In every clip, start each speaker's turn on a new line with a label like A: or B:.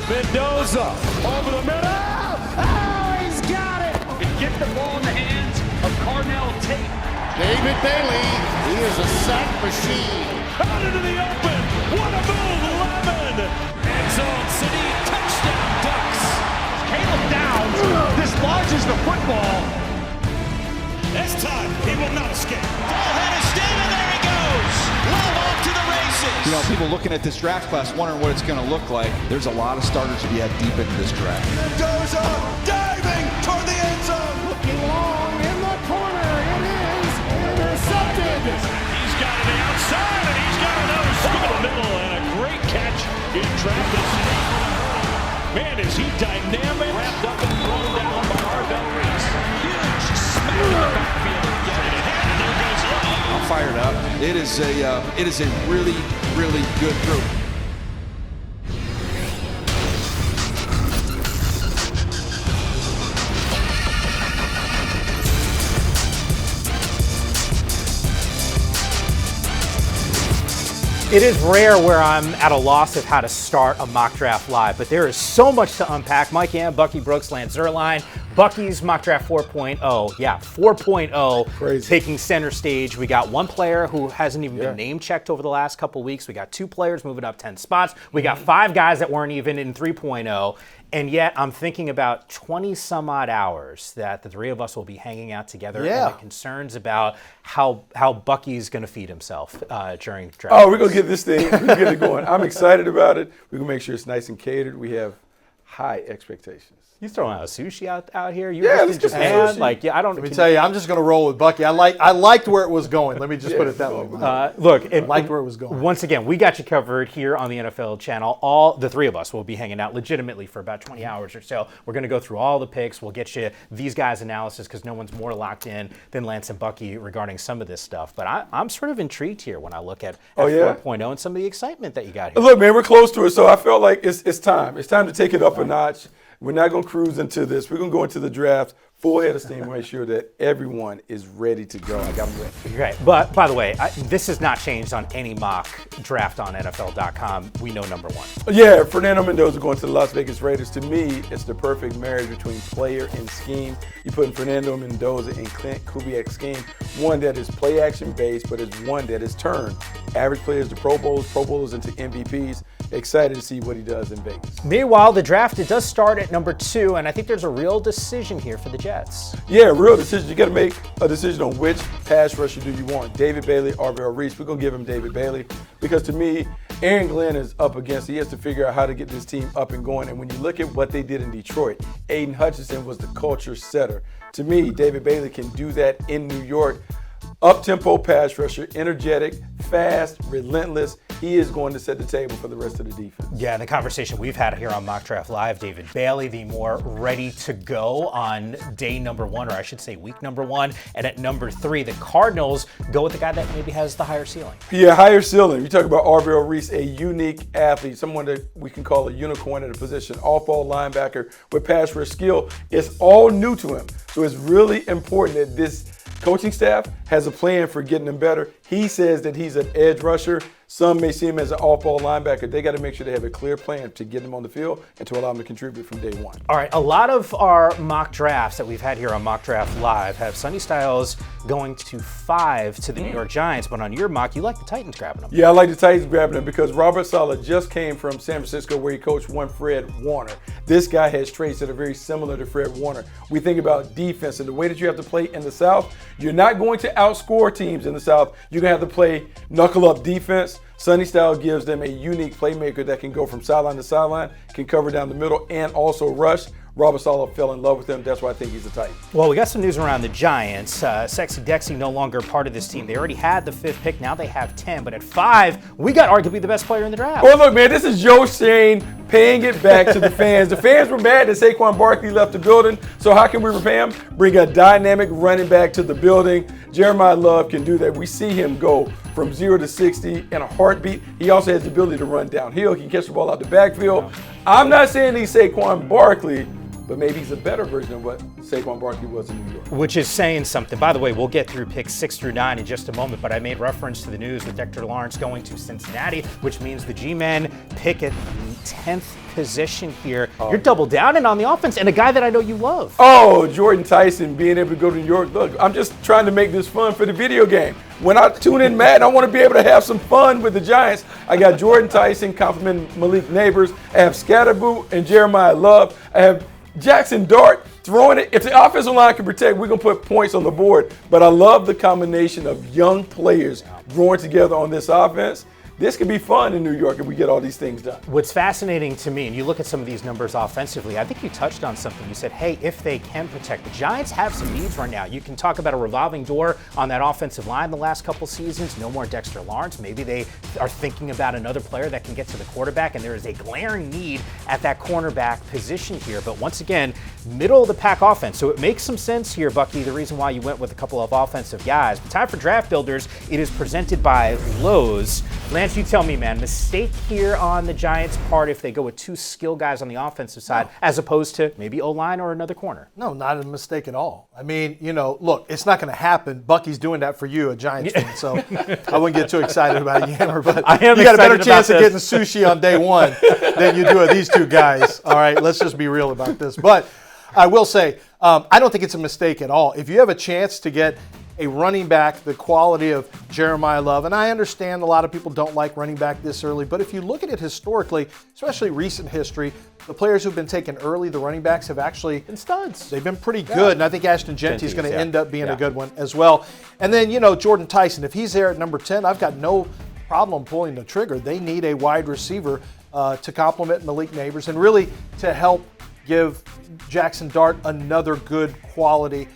A: Mendoza over the middle. Oh, he's got it.
B: And get the ball in the hands of Carnell Tate.
C: David Bailey, he is a sack machine.
A: Out into the open. What a move, Lemon.
B: End zone, City, touchdown, Ducks. Caleb Downs dislodges the football.
A: This time, he will not escape.
B: Ballhead is still, and there he goes. Love off to the races.
D: You know, people looking at this draft class wondering what it's going to look like. There's a lot of starters to be had deep into this draft.
A: Mendoza diving toward the end zone.
C: Looking long in the corner. It is intercepted.
A: He's got it outside, and he's got another scoop in the middle, and a great catch in traffic. Man, is he dynamic.
B: Wrapped up and thrown down by Arbel Reese. Huge smack in the backfield. And there goes Love.
D: I'm fired up. It is a really, really good group.
E: It is rare where I'm at a loss of how to start a mock draft live, but there is so much to unpack. Mike Yam, Bucky Brooks, Lance Zierlein, Bucky's mock draft 4.0. Yeah, 4.0
F: Crazy.
E: Taking center stage. We got one player who hasn't even been name checked over the last couple weeks. We got two players moving up 10 spots. We got 5 guys that weren't even in 3.0. And yet I'm thinking about 20 some odd hours that the three of us will be hanging out together and the concerns about how Bucky's going to feed himself during draft.
F: Oh, we're going to get this thing, we're going to get it going. I'm excited about it. We're going to make sure it's nice and catered. We have high expectations.
E: You throwing out sushi out here? You
F: let's get some sushi.
E: Like, I don't.
G: Let me tell you, I'm just going to roll with Bucky. I liked where it was going. Let me just put it that way.
E: Look,
G: I liked where it was going.
E: Once again, we got you covered here on the NFL channel. All the three of us will be hanging out legitimately for about 20 hours or so. We're going to go through all the picks. We'll get you these guys' analysis because no one's more locked in than Lance and Bucky regarding some of this stuff. But I'm sort of intrigued here when I look at 4.0 and some of the excitement that you got here.
F: Look, man, we're close to it, so I felt like it's time. It's time to take it up a notch. We're not going to cruise into this. We're going to go into the draft full head of steam and make sure that everyone is ready to go. I got them ready.
E: Right. But, by the way, this has not changed on any mock draft on NFL.com. We know number one.
F: Yeah, Fernando Mendoza going to the Las Vegas Raiders. To me, it's the perfect marriage between player and scheme. You're putting Fernando Mendoza in Clint Kubiak's scheme, one that is play action based, but it's one that is turned average players to Pro Bowlers into MVPs. Excited to see what he does in Vegas.
E: Meanwhile, the draft, it does start at number 2, and I think there's a real decision here for the Jets.
F: Yeah, real decision. You got to make a decision on which pass rusher do you want. David Bailey, Arbel Reese. We're going to give him David Bailey because to me, Aaron Glenn is up against it. He has to figure out how to get this team up and going. And when you look at what they did in Detroit, Aiden Hutchinson was the culture setter. To me, David Bailey can do that in New York. Up-tempo pass rusher, energetic, fast, relentless. He is going to set the table for the rest of the defense.
E: Yeah, the conversation we've had here on Mock Draft Live, David Bailey, the more ready to go on day number 1, or I should say week number 1. And at number 3, the Cardinals go with the guy that maybe has the higher ceiling.
F: Yeah, higher ceiling. You talk about Arbel Reese, a unique athlete, someone that we can call a unicorn at a position, off-ball linebacker with pass rush skill. It's all new to him. So it's really important that this coaching staff has a plan for getting him better. He says that he's an edge rusher. Some may see him as an off-ball linebacker. They got to make sure they have a clear plan to get him on the field and to allow him to contribute from day one.
E: All right, a lot of our mock drafts that we've had here on Mock Draft Live have Sonny Styles going to 5 to the New York Giants, but on your mock, you like the Titans grabbing them.
F: Yeah, I like the Titans grabbing him because Robert Saleh just came from San Francisco where he coached one Fred Warner. This guy has traits that are very similar to Fred Warner. We think about defense and the way that you have to play in the South. You're not going to outscore teams in the South. You're going to have to play knuckle-up defense. Sonny Styles gives them a unique playmaker that can go from sideline to sideline, can cover down the middle, and also rush. Robert Saleh fell in love with him. That's why I think he's a Titan.
E: Well, we got some news around the Giants. Sexy Dexy no longer part of this team. They already had the 5th pick. Now they have 10. But at 5, we got arguably the best player in the draft.
F: Well, look, man, this is Joe Shane paying it back to the fans. The fans were mad that Saquon Barkley left the building. So how can we repay him? Bring a dynamic running back to the building. Jeremiah Love can do that. We see him go from 0 to 60 in a heartbeat. He also has the ability to run downhill. He can catch the ball out the backfield. I'm not saying he's Saquon Barkley, but maybe he's a better version of what Saquon Barkley was in New York.
E: Which is saying something. By the way, we'll get through picks 6 through 9 in just a moment, but I made reference to the news with Dexter Lawrence going to Cincinnati, which means the G-men pick at 10th position here. You're double downing on the offense, and a guy that I know you love.
F: Oh, Jordan Tyson being able to go to New York. Look, I'm just trying to make this fun for the video game. When I tune in Madden, I want to be able to have some fun with the Giants. I got Jordan Tyson complimenting Malik Neighbors. I have Scatterboo and Jeremiah Love. I have Jackson Dart throwing it. If the offensive line can protect, we're going to put points on the board. But I love the combination of young players growing together on this offense. This could be fun in New York if we get all these things done.
E: What's fascinating to me, and you look at some of these numbers offensively, I think you touched on something. You said, hey, if they can protect. The Giants have some needs right now. You can talk about a revolving door on that offensive line the last couple seasons. No more Dexter Lawrence. Maybe they are thinking about another player that can get to the quarterback, and there is a glaring need at that cornerback position here. But once again, middle of the pack offense. So it makes some sense here, Bucky, the reason why you went with a couple of offensive guys. But time for Draft Builders. It is presented by Lowe's. Lance, you tell me, man, mistake here on the Giants' part if they go with 2 skill guys on the offensive side as opposed to maybe O-line or another corner?
G: No, not a mistake at all. I mean, look, it's not going to happen. Bucky's doing that for you, a Giants fan, so I wouldn't get too excited about Yammer, but you got a better chance of getting sushi on day one than you do of these 2 guys. All right, let's just be real about this. But I will say, I don't think it's a mistake at all. If you have a chance to get a running back, the quality of Jeremiah Love, and I understand a lot of people don't like running back this early, but if you look at it historically, especially recent history, the players who've been taken early, the running backs have actually been studs. They've been pretty good, and I think Ashton Genty's going to end up being a good one as well. And then, Jordan Tyson, if he's there at number 10, I've got no problem pulling the trigger. They need a wide receiver to complement Malik Neighbors and really to help give Jackson Dart another good quality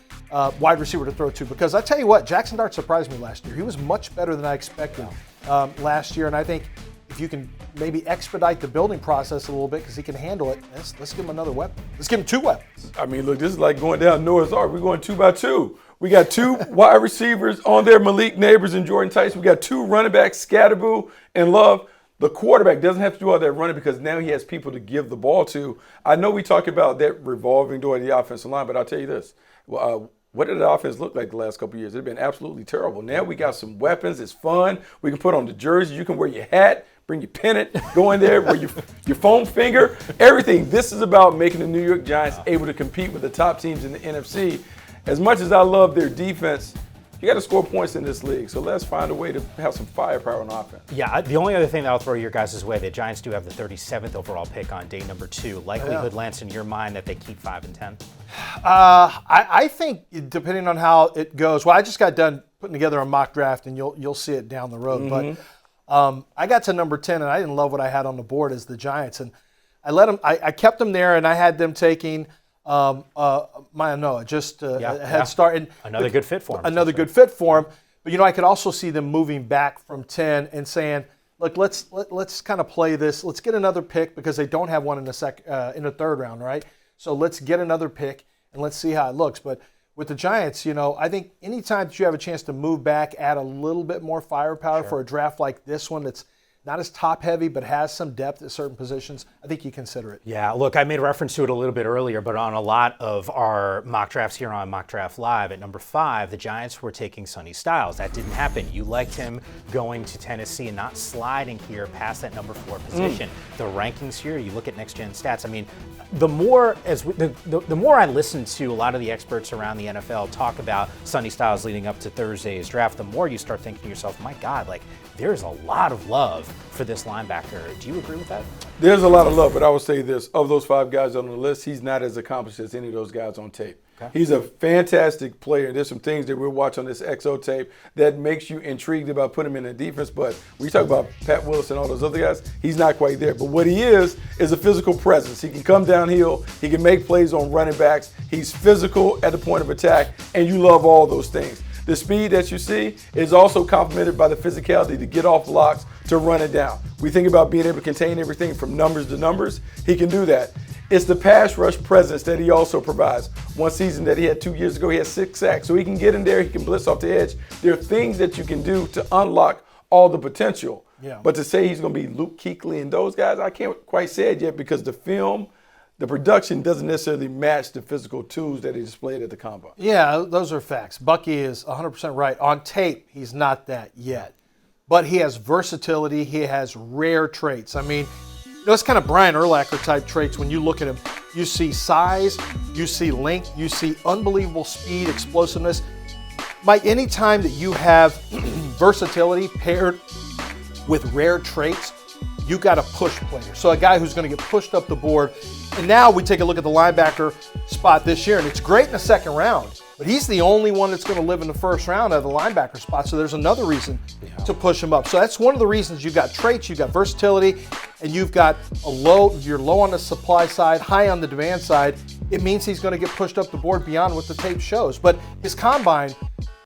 G: wide receiver to throw to, because I tell you what, Jackson Dart surprised me last year. He was much better than I expected last year, and I think if you can maybe expedite the building process a little bit because he can handle it, let's give him another weapon. Let's give him 2 weapons.
F: I mean, look, this is like going down Noah's Ark. We're going 2 by 2. We got 2 wide receivers on there, Malik Neighbors and Jordan Tyson. We got 2 running backs, Scatterboo and Love. The quarterback doesn't have to do all that running because now he has people to give the ball to. I know we talk about that revolving door of the offensive line, but I'll tell you this. What did the offense look like the last couple of years? It's been absolutely terrible. Now we got some weapons. It's fun. We can put on the jersey. You can wear your hat, bring your pennant, go in there, wear your foam finger, everything. This is about making the New York Giants able to compete with the top teams in the NFC. As much as I love their defense, you got to score points in this league, so let's find a way to have some firepower on offense.
E: Yeah, the only other thing that I'll throw your guys' way, the Giants do have the 37th overall pick on day number 2. Likelihood, Lance, in your mind that they keep 5 and 10?
G: I think depending on how it goes. Well, I just got done putting together a mock draft, and you'll see it down the road. But I got to number 10, and I didn't love what I had on the board as the Giants, and I kept them there, and I had them taking Maya Noah, just a head start. And
E: another good fit for him.
G: Another good fit for him. But, I could also see them moving back from 10 and saying, look, let's kind of play this. Let's get another pick because they don't have one in the 3rd round, right? So let's get another pick and let's see how it looks. But with the Giants, I think anytime that you have a chance to move back, add a little bit more firepower for a draft like this one that's not as top-heavy but has some depth at certain positions, I think you consider it.
E: Yeah, look, I made reference to it a little bit earlier, but on a lot of our mock drafts here on Mock Draft Live, at number 5, the Giants were taking Sonny Styles. That didn't happen. You liked him going to Tennessee and not sliding here past that number 4 position. The rankings here, you look at next-gen stats. I mean, the more I listen to a lot of the experts around the NFL talk about Sonny Styles leading up to Thursday's draft, the more you start thinking to yourself, my God, there's a lot of love for this linebacker. Do you agree with that?
F: There's a lot of love, but I would say this. Of those 5 guys on the list, he's not as accomplished as any of those guys on tape. Okay. He's a fantastic player. There's some things that we'll watch on this XO tape that makes you intrigued about putting him in the defense. But when you talk about Pat Willis and all those other guys, he's not quite there. But what he is a physical presence. He can come downhill. He can make plays on running backs. He's physical at the point of attack, and you love all those things. The speed that you see is also complemented by the physicality to get off blocks, to run it down. We think about being able to contain everything from numbers to numbers. He can do that. It's the pass rush presence that he also provides. One season that he had 2 years ago, he had 6 sacks. So he can get in there, he can blitz off the edge. There are things that you can do to unlock all the potential. Yeah. But to say he's going to be Luke Kuechly and those guys, I can't quite say it yet because the film, the production doesn't necessarily match the physical tools that he displayed at the combine.
G: Yeah, those are facts. Bucky is 100% right. On tape, he's not that yet. But he has versatility. He has rare traits. I mean, it's kind of Brian Urlacher type traits. When you look at him, you see size, you see length, you see unbelievable speed, explosiveness. By any time that you have versatility paired with rare traits, you got a push player. So a guy who's going to get pushed up the board. And now we take a look at the linebacker spot this year, and it's great in the second round, but he's the only one that's going to live in the first round of the linebacker spot. So there's another reason to push him up. So that's one of the reasons. You've got traits, you've got versatility, and you've got you're low on the supply side, high on the demand side. It means he's going to get pushed up the board beyond what the tape shows. But his combine,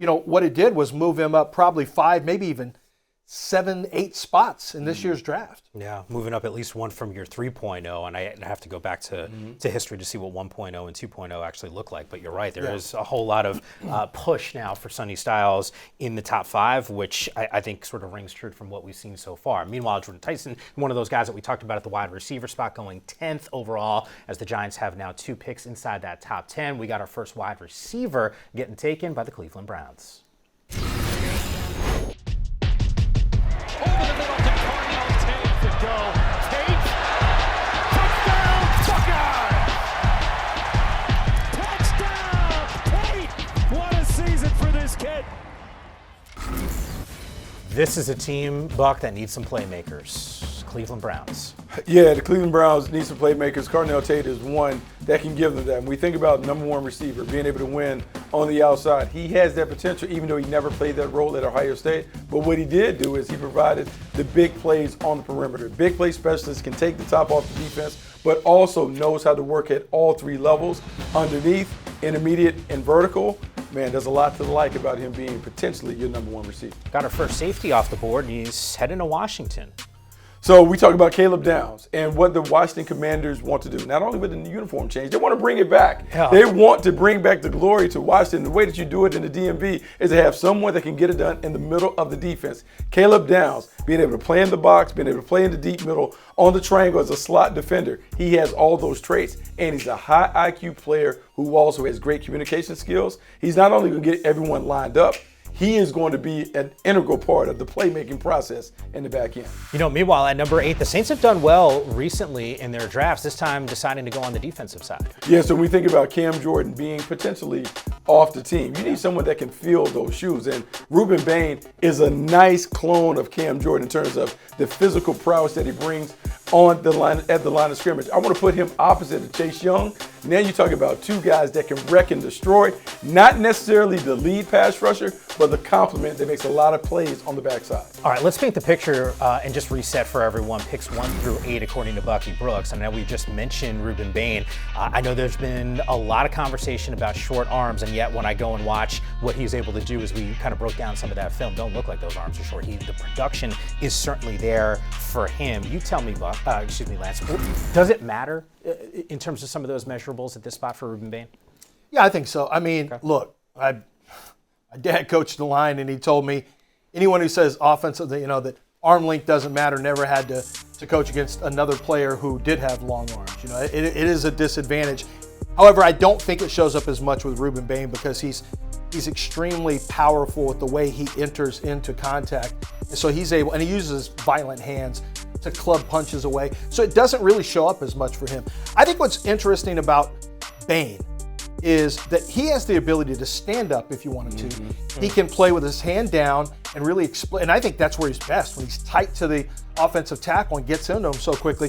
G: what it did was move him up probably 5, maybe even 7, 8 spots in this year's draft.
E: Yeah, moving up at least one from your 3.0, and I have to go back to history to see what 1.0 and 2.0 actually look like. But you're right, there is a whole lot of push now for Sonny Styles in the top 5, which I think sort of rings true from what we've seen so far. Meanwhile, Jordan Tyson, one of those guys that we talked about at the wide receiver spot, going 10th overall, as the Giants have now 2 picks inside that top 10. We got our first wide receiver getting taken by the Cleveland Browns. This is a team, Buck, that needs some playmakers. Cleveland Browns.
F: Yeah, the Cleveland Browns need some playmakers. Cardinal Tate is one that can give them that. When we think about number 1 receiver, being able to win on the outside, he has that potential, even though he never played that role at Ohio State. But what he did do is he provided the big plays on the perimeter. Big play specialist can take the top off the defense, but also knows how to work at all 3 levels, underneath, intermediate, and vertical. Man, there's a lot to like about him being potentially your number 1 receiver.
E: Got our first safety off the board, and he's heading to Washington.
F: So we talk about Caleb Downs and what the Washington Commanders want to do. Not only with the uniform change, they want to bring it back.
E: Yeah.
F: They want to bring back the glory to Washington. The way that you do it in the DMV is to have someone that can get it done in the middle of the defense. Caleb Downs, being able to play in the box, being able to play in the deep middle, on the triangle as a slot defender. He has all those traits, and he's a high IQ player who also has great communication skills. He's not only going to get everyone lined up, he is going to be an integral part of the playmaking process in the back end.
E: Meanwhile, at number 8, the Saints have done well recently in their drafts, this time deciding to go on the defensive side.
F: Yeah, so when we think about Cam Jordan being potentially off the team, you need someone that can fill those shoes. And Ruben Bain is a nice clone of Cam Jordan in terms of the physical prowess that he brings on the line at the line of scrimmage. I want to put him opposite of Chase Young. Now you're talking about 2 guys that can wreck and destroy, not necessarily the lead pass rusher, but the complement that makes a lot of plays on the backside.
E: All right, let's paint the picture and just reset for everyone. Picks 1 through 8 according to Bucky Brooks. I know we just mentioned Ruben Bain. I know there's been a lot of conversation about short arms, and yet when I go and watch what he's able to do as we kind of broke down some of that film, don't look like those arms are short. The production is certainly there for him. You tell me, Lance, does it matter in terms of some of those measurables at this spot for Ruben Bain?
G: Yeah, I think so. I mean, look, my dad coached the line, and he told me anyone who says offensive, that arm length doesn't matter, never had to coach against another player who did have long arms. It is a disadvantage. However, I don't think it shows up as much with Ruben Bain because he's extremely powerful with the way he enters into contact. And so he's able, and he uses violent hands to club punches away. So it doesn't really show up as much for him. I think what's interesting about Bain is that he has the ability to stand up if you wanted to. Mm-hmm. He can play with his hand down and really explain. And I think that's where he's best, when he's tight to the offensive tackle and gets into him so quickly.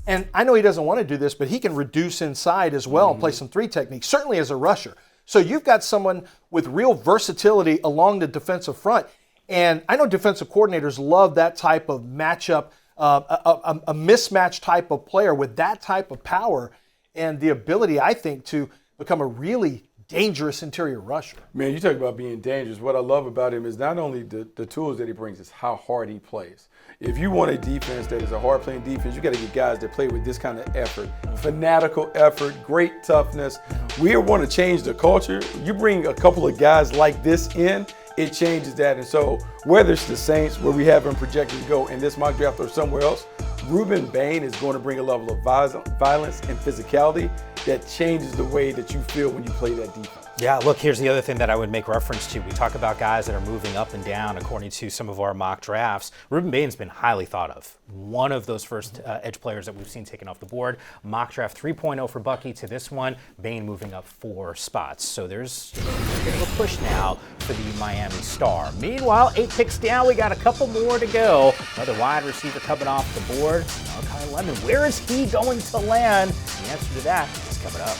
G: And I know he doesn't want to do this, but he can reduce inside as well and play some 3 techniques, certainly as a rusher. So you've got someone with real versatility along the defensive front. And I know defensive coordinators love that type of matchup, a mismatch type of player with that type of power and the ability, I think, to become a really dangerous interior rusher.
F: Man, you talk about being dangerous. What I love about him is not only the tools that he brings, is how hard he plays. If you want a defense that is a hard-playing defense, you got to get guys that play with this kind of effort, fanatical effort, great toughness. We want to change the culture. You bring a couple of guys like this in, it changes that. And so whether it's the Saints, where we have him projected to go in this mock draft, or somewhere else, Ruben Bain is going to bring a level of violence and physicality that changes the way that you feel when you play that defense.
E: Yeah, look, here's the other thing that I would make reference to. We talk about guys that are moving up and down according to some of our mock drafts. Ruben Bain's been highly thought of. One of those first edge players that we've seen taken off the board. Mock draft 3.0 for Bucky to this one. Bain moving up 4 spots. So there's a bit of a push now for the Miami Star. Meanwhile, 8 picks down. We got a couple more to go. Another wide receiver coming off the board. Malachi Lemon. Where is he going to land? The answer to that is coming up.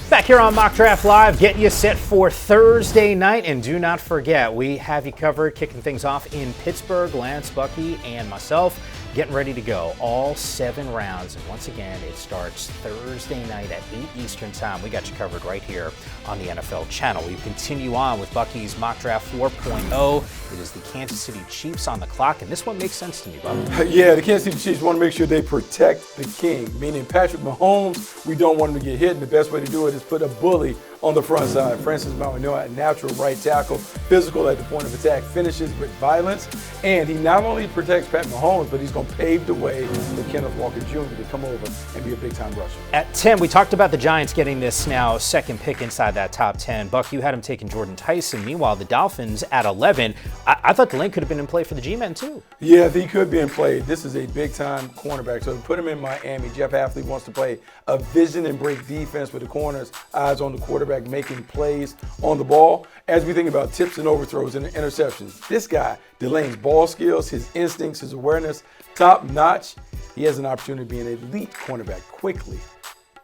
E: Back here on Mock Draft Live, getting you set for Thursday night. And do not forget, we have you covered, kicking things off in Pittsburgh. Lance, Bucky, and myself getting ready to go. All 7 rounds. And once again, it starts Thursday night at 8 Eastern time. We got you covered right here on the NFL channel. We continue on with Bucky's Mock Draft 4.0. It is the Kansas City Chiefs on the clock. And this one makes sense to me, Bucky.
F: Yeah, the Kansas City Chiefs want to make sure they protect the king, meaning Patrick Mahomes. We don't want him to get hit, and the best way to do it is put a bully on the front side. Francis Mauigoa, a natural right tackle, physical at the point of attack, finishes with violence, and he not only protects Pat Mahomes, but he's going to pave the way for Kenneth Walker Jr. to come over and be a big-time rusher.
E: At 10, we talked about the Giants getting this now second pick inside that top 10. Buck, you had him taking Jordan Tyson. Meanwhile, the Dolphins at 11. I thought the link could have been in play for the G-Men too.
F: Yeah, he could be in play. This is a big-time cornerback. So put him in Miami. Jeff Hafley wants to play a vision and break defense with the corners, eyes on the quarterback, making plays on the ball. As we think about tips and overthrows and interceptions, this guy, Delane's ball skills, his instincts, his awareness, top-notch. He has an opportunity to be an elite cornerback quickly.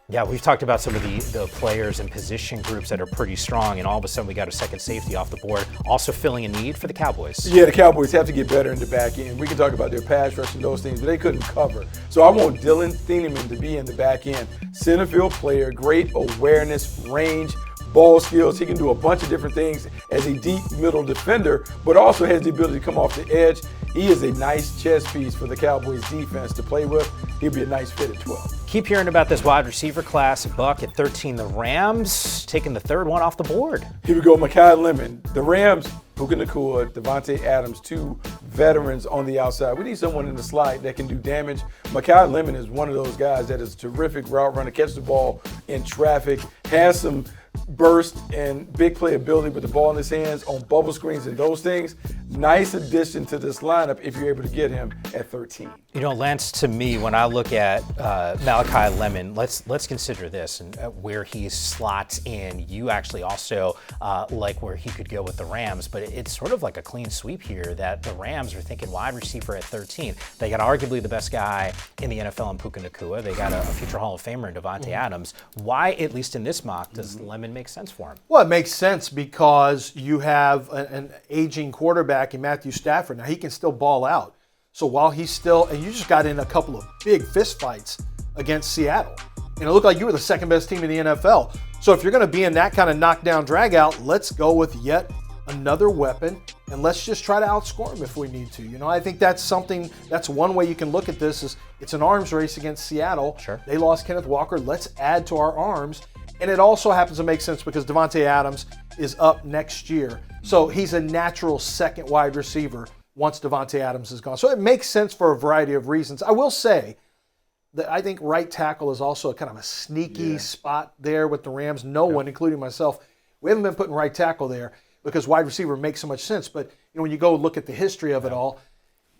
E: Yeah, we've talked about some of the players and position groups that are pretty strong, and all of a sudden we got a second safety off the board, also filling a need for the Cowboys.
F: Yeah, the Cowboys have to get better in the back end. We can talk about their pass rush and those things, but they couldn't cover. So I want Dylan Thieneman to be in the back end. Center field player, great awareness, range, ball skills. He can do a bunch of different things as a deep middle defender, but also has the ability to come off the edge. He is a nice chess piece for the Cowboys defense to play with. He'll be a nice fit at 12.
E: Keep hearing about this wide receiver class. Buck at 13, the Rams taking the third one off the board.
F: Here we go, Mekhi Lemon. The Rams, Puka Nacua, Devontae Adams, 2 veterans on the outside. We need someone in the slot that can do damage. Mekhi Lemon is one of those guys that is a terrific route runner, catches the ball in traffic, has some burst and big playability with the ball in his hands on bubble screens and those things. Nice addition to this lineup if you're able to get him at 13.
E: You know, Lance, to me, when I look at Malachi Lemon, let's consider this and where he slots in. You actually also like where he could go with the Rams, but it's sort of like a clean sweep here that the Rams are thinking wide receiver at 13. They got arguably the best guy in the NFL in Puka Nacua. They got a future Hall of Famer in Devontae Adams. Why, at least in this mock, does Lemon make sense for him?
G: Well, it makes sense because you have an aging quarterback in Matthew Stafford. Now, he can still ball out. So while he's still, and you just got in a couple of big fist fights against Seattle. And it looked like you were the second best team in the NFL. So if you're going to be in that kind of knockdown drag out, let's go with yet another weapon and let's just try to outscore him if we need to. You know, I think that's one way you can look at this is it's an arms race against Seattle.
E: Sure.
G: They lost Kenneth Walker. Let's add to our arms. And it also happens to make sense because Devontae Adams is up next year. So he's a natural second wide receiver once Devontae Adams is gone. So it makes sense for a variety of reasons. I will say that I think right tackle is also kind of a sneaky spot there with the Rams. No one, including myself, we haven't been putting right tackle there because wide receiver makes so much sense. But you know, when you go look at the history of it all,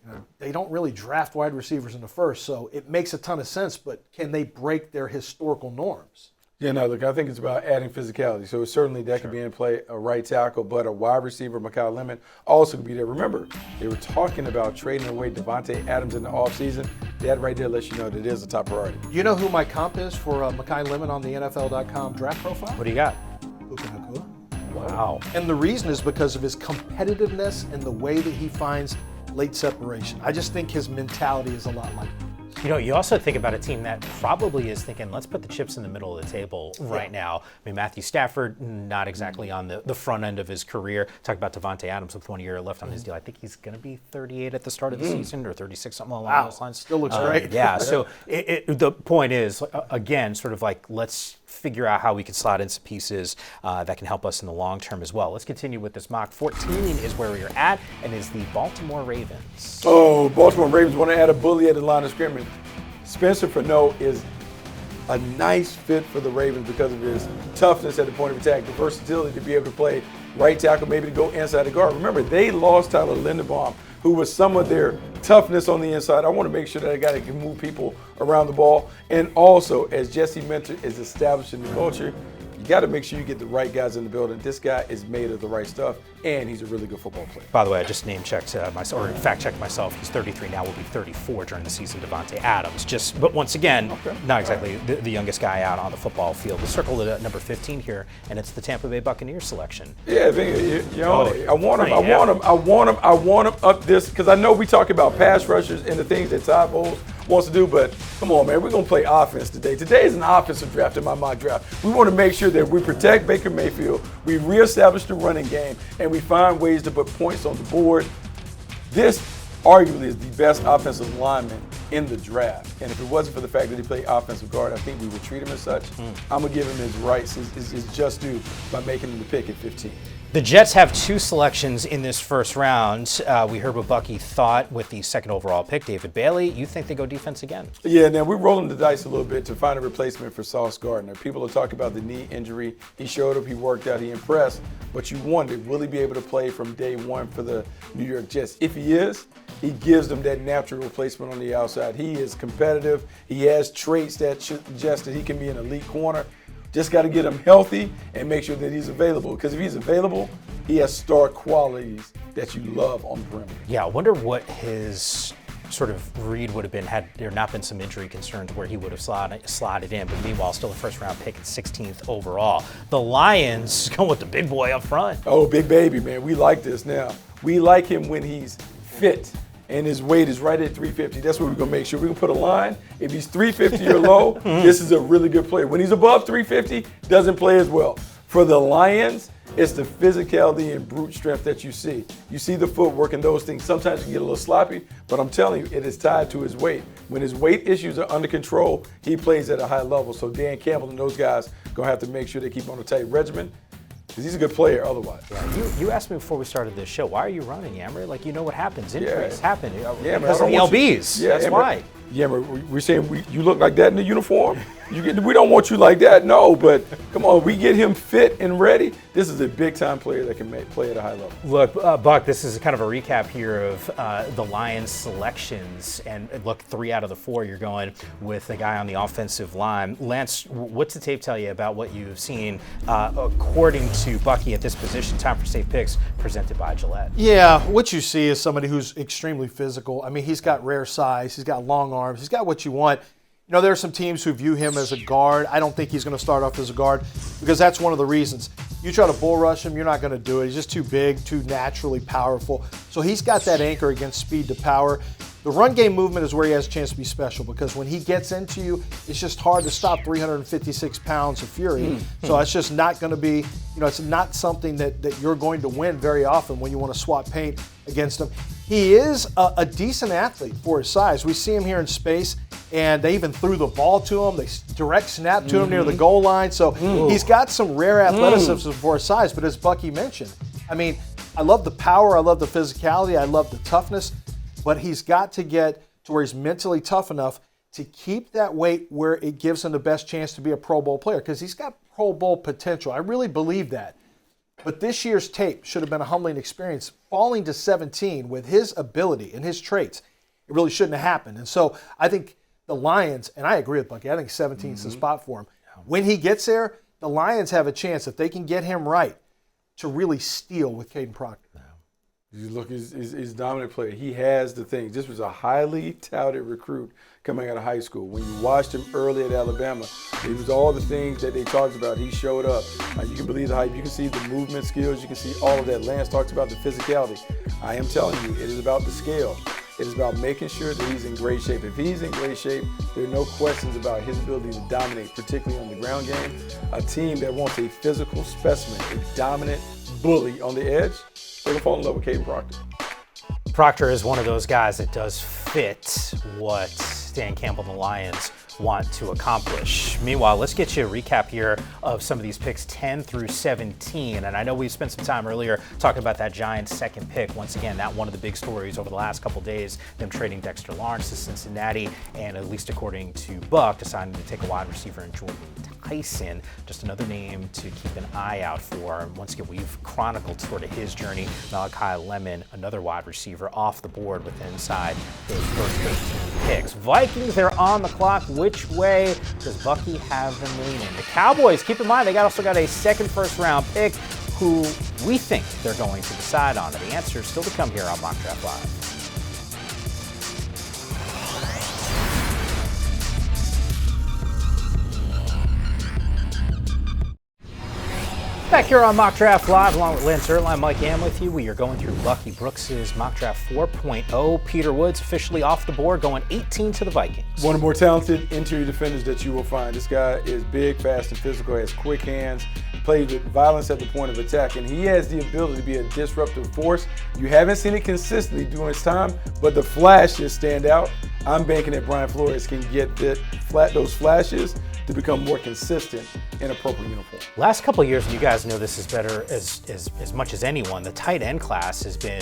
G: you know, they don't really draft wide receivers in the first. So it makes a ton of sense, but can they break their historical norms?
F: Yeah, no, look, I think it's about adding physicality. So certainly that could be in play, a right tackle, but a wide receiver, Mekhi Lemon, also could be there. Remember, they were talking about trading away Devontae Adams in the offseason. That right there lets you know that it is a top priority.
G: You know who my comp is for Mekhi Lemon on the NFL.com draft profile?
E: What do you got?
G: Puka Nacua.
E: Wow.
G: And the reason is because of his competitiveness and the way that he finds late separation. I just think his mentality is a lot like his.
E: You know, you also think about a team that probably is thinking, let's put the chips in the middle of the table right now. I mean, Matthew Stafford, not exactly on the front end of his career. Talk about Devontae Adams with 1 year left on his deal. I think he's going to be 38 at the start of the season, or 36, something along those lines.
G: Still looks great.
E: Yeah, so the point is, again, sort of like, let's figure out how we can slot in some pieces that can help us in the long term as well. Let's continue with this mock. 14 is where we are at, and is the Baltimore Ravens.
F: Oh, Baltimore Ravens want to add a bully at the line of scrimmage. Spencer Fano is a nice fit for the Ravens because of his toughness at the point of attack, the versatility to be able to play right tackle, maybe to go inside the guard. Remember, they lost Tyler Linderbaum, who was some of their toughness on the inside. I want to make sure that a guy that can move people around the ball. And also, as Jesse mentioned, is establishing the culture. You got to make sure you get the right guys in the building. This guy is made of the right stuff, and he's a really good football player.
E: By the way, I just name-checked myself, or fact-checked myself. He's 33 now, will be 34 during the season, Devontae Adams. But once again, not exactly the youngest guy out on the football field. We'll circle it at number 15 here, and it's the Tampa Bay Buccaneers selection.
F: Yeah, I want him up this, because I know we talk about pass rushers and the things that Todd Bowles wants to do, but come on, man, we're going to play offense today. Today is an offensive draft in my mock draft. We want to make sure that we protect Baker Mayfield, we reestablish the running game, and we find ways to put points on the board. This arguably is the best offensive lineman in the draft. And if it wasn't for the fact that he played offensive guard, I think we would treat him as such. I'm going to give him his rights, his just due, by making him the pick at 15.
E: The Jets have 2 selections in this first round. We heard what Bucky thought with the second overall pick, David Bailey. You think they go defense again?
F: Yeah, now we're rolling the dice a little bit to find a replacement for Sauce Gardner. People are talking about the knee injury. He showed up, he worked out, he impressed. But you wondered, will he be able to play from day one for the New York Jets? If he is, he gives them that natural replacement on the outside. He is competitive. He has traits that suggest that he can be an elite corner. Just got to get him healthy and make sure that he's available. Because if he's available, he has star qualities that you love on the perimeter.
E: Yeah, I wonder what his sort of read would have been had there not been some injury concerns where he would have slotted in. But meanwhile, still a first-round pick at 16th overall. The Lions going with the big boy up front.
F: Oh, big baby, man. We like this now. We like him when he's fit. And his weight is right at 350. That's what we're going to make sure. We're going to put a line. If he's 350 or low, this is a really good player. When he's above 350, doesn't play as well. For the Lions, it's the physicality and brute strength that you see. You see the footwork and those things. Sometimes you can get a little sloppy, but I'm telling you, it is tied to his weight. When his weight issues are under control, he plays at a high level. So Dan Campbell and those guys are going to have to make sure they keep on a tight regimen. Because he's a good player otherwise.
E: Yeah, you asked me before we started this show, why are you running, Yammer? Like, you know what happens. Injuries happen.
F: Yeah,
E: because of the LBs.
F: Yeah,
E: that's why.
F: Yeah, we're saying you look like that in the uniform? We don't want you like that, no, but come on, we get him fit and ready. This is a big-time player that can play at a high level.
E: Look, Buck, this is kind of a recap here of the Lions' selections. And look, 3 out of the 4, you're going with a guy on the offensive line. Lance, what's the tape tell you about what you've seen according to Bucky at this position? Time for Safe Picks, presented by Gillette.
G: Yeah, what you see is somebody who's extremely physical. I mean, he's got rare size. He's got long arms. He's got what you want. You know, there are some teams who view him as a guard. I don't think he's going to start off as a guard because that's one of the reasons. You try to bull rush him, you're not going to do it. He's just too big, too naturally powerful. So he's got that anchor against speed to power. The run game movement is where he has a chance to be special because when he gets into you, it's just hard to stop 356 pounds of fury. So it's just not going to be, you know, it's not something that you're going to win very often when you want to swap paint against him. He is a decent athlete for his size. We see him here in space, and they even threw the ball to him. They direct snap to him near the goal line. So he's got some rare athleticism for his size. But as Bucky mentioned, I mean, I love the power. I love the physicality. I love the toughness. But he's got to get to where he's mentally tough enough to keep that weight where it gives him the best chance to be a Pro Bowl player because he's got Pro Bowl potential. I really believe that. But this year's tape should have been a humbling experience. Falling to 17 with his ability and his traits, it really shouldn't have happened. And so I think the Lions, and I agree with Bucky, I think 17 is the spot for him. When he gets there, the Lions have a chance, if they can get him right, to really steal with Caden Proctor.
F: You look, he's a dominant player. He has the things. This was a highly touted recruit coming out of high school. When you watched him early at Alabama, it was all the things that they talked about. He showed up. You can believe the hype. You can see the movement skills. You can see all of that. Lance talks about the physicality. I am telling you, it is about the scale. It is about making sure that he's in great shape. If he's in great shape, there are no questions about his ability to dominate, particularly on the ground game. A team that wants a physical specimen, a dominant bully on the edge, they're going to fall in love with Caden Proctor.
E: Proctor is one of those guys that does fit what Dan Campbell and the Lions want to accomplish. Meanwhile, let's get you a recap here of some of these picks 10 through 17. And I know we spent some time earlier talking about that Giants second pick. Once again, that one of the big stories over the last couple days, them trading Dexter Lawrence to Cincinnati, and at least according to Buck, deciding to take a wide receiver in Jordan Tyson. Just another name to keep an eye out for. Once again, we've chronicled sort of his journey. Malachi Lemon, another wide receiver off the board with inside those first 13 picks. Vikings, they're on the clock. Which way does Bucky have them leaning? The Cowboys, keep in mind, they also got a second first-round pick who we think they're going to decide on. The answer is still to come here on Mock Draft Live. Back here on Mock Draft Live, along with Lance Erline, Mike Am with you. We are going through Bucky Brooks's Mock Draft 4.0. Peter Woods officially off the board, going 18 to the Vikings.
F: One of the more talented interior defenders that you will find. This guy is big, fast, and physical, has quick hands, plays with violence at the point of attack, and he has the ability to be a disruptive force. You haven't seen it consistently during his time, but the flashes stand out. I'm banking that Brian Flores can get those flashes to become more consistent in a purple uniform.
E: Last couple of years, you guys know this is better as much as anyone. The tight end class has been